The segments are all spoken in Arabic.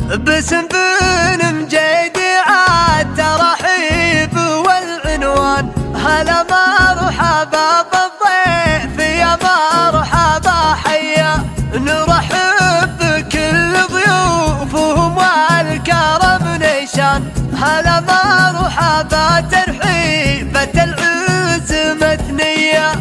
باسم بن مجيدي عاد ترحيب والعنوان. هلا مرحبا بالضيف يا مرحبا حيا، نرحب بكل ضيوفهم والكرم نيشان. هلا مرحبا ترحيبة العز مثنية،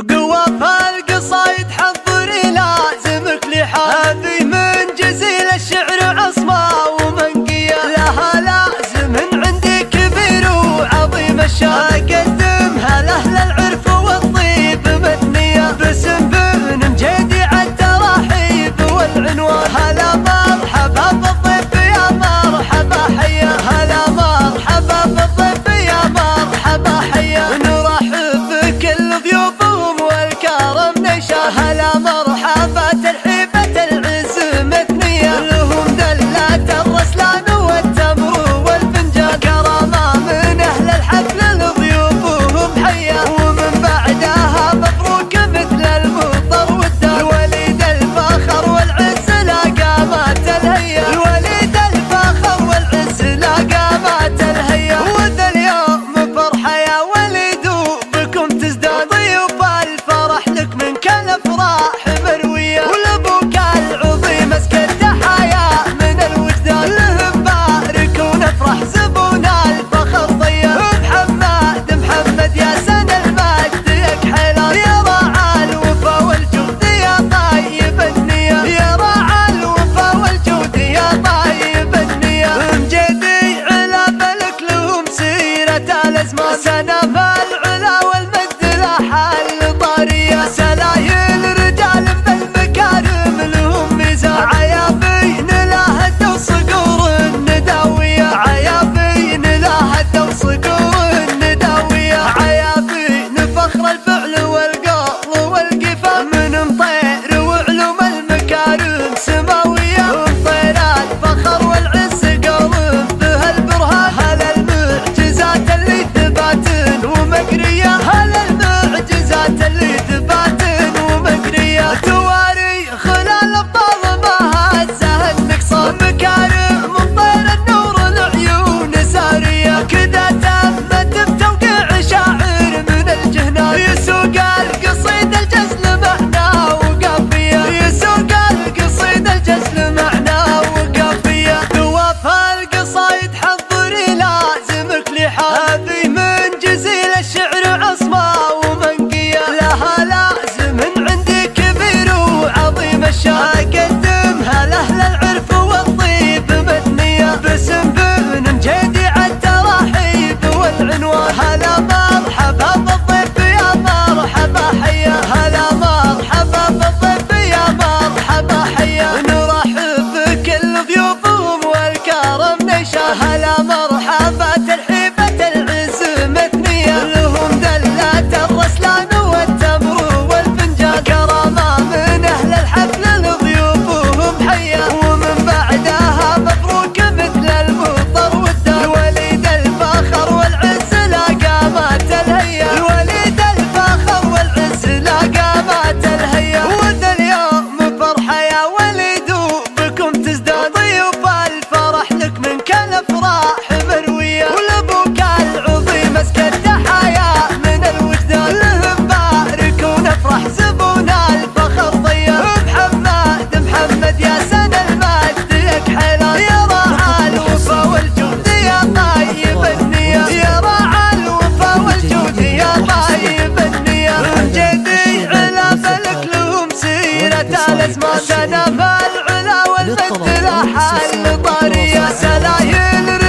قواف القصايد حضري لازمك لحافي من جزيل الشعر عصمة ومنقية. لها لازم عندي كبير وعظيم الشان، اقدمها لاهل العرف والطيب مثنية. باسم بن مجيدي عد ترحيب والعنوان. هلا مرحبا بالضيف يا مرحبا حيا، هلا مرحبا بالضيف يا مرحبا حيا، نرحب بكل ضيوفهم والكرم نيشان. هلا مرحبا ترحيبة العز مثنية، لهم دلة الرسلان والتمر والفنجان. كرامة من أهل الحفل لضيوفهم حيا، ومن بعدها مبروك مثل المطر والدار. وليد الفخر والعز لا قامت الهيا، الوليد الفخر والعز لا قامت الهيا. وذا اليوم فرحة يا وليد وبكم تزداد، ضيوف الفرح لك من كل افراح مروية. ولابوك العظيم اسكى التحايا من الوجدان، لهم بارك ونفرح زبون الفخر ضيا. محمد يا سن المجد يك حيلان، يا راعى الوفا والجود يا طيب النية، يا راعى الوفا والجود يا طيب النية. مجيدي علا ملك لهم سيرة الازمان، سنة فالعلا والمجد لحال طارية. سلايل رجال بالمكارم لهم ميزان، عيابين لها هدوا صقور النداوية، عيابين لها هدوا صقور النداوية. عيابين فخر الفعل والقول والقفا، من مطير وعلوم المكارم سماوية. ومطيرات فخر والعز قول بها البرهان، هلا المعجزات اللي ثبات ومقرية، هلا المعجزات اللي ثبات ومقرية. تواريخ الابطال ما هزها النقصان، مكارم مطير النور العيون سارية. كذا تمت بتوقيع شاعر من الجهنان، يسوق القصيد الجزل معنا وقافية، يسوق القصيد الجزل معنا وقافية. قواف القصايد حضري لازمك لحافي من جزيل الشعر عصمة ومنقية. لها لازم عندي كبير وعظيم الشان، اقدمها لاهل العرف والطيب مثنية. باسم بن مجيدي عد ترحيب والعنوان. هلا مرحبا بالضيف يا مرحبا حيا، هلا مرحبا بالضيف يا مرحبا حيا، نرحب بكل ضيوفهم والكرم نيشان. هلا مرحبا ترحيبة العز مثنية، لهم دلة الرسلان والتمر والفنجان. كرامة من أهل الحفل لضيوفهم حيا، ومن بعدها مبروك مثل المطر والدار. الوليد الفخر والعز لا قامت الهيا، الوليد الفخر والعز لا قامت الهيا. وذا اليوم فرحة يا وليد وبكم تزداد، ضيوف الفرح لك من كل افراح مروية. ولابوك العظيم اسكى التحايا من الوجدان، لهم بارك ونفرح زبون الفخر ضيا. محمد يا سن المجد يك حيلان، يا راعى الوفا والجود يا طيب النية، يا راعى الوفا والجود يا طيب النية. مجيدي علا ملك لهم سيرة الازمان، سنة فالعلا والمجد لحال طارية. سلايل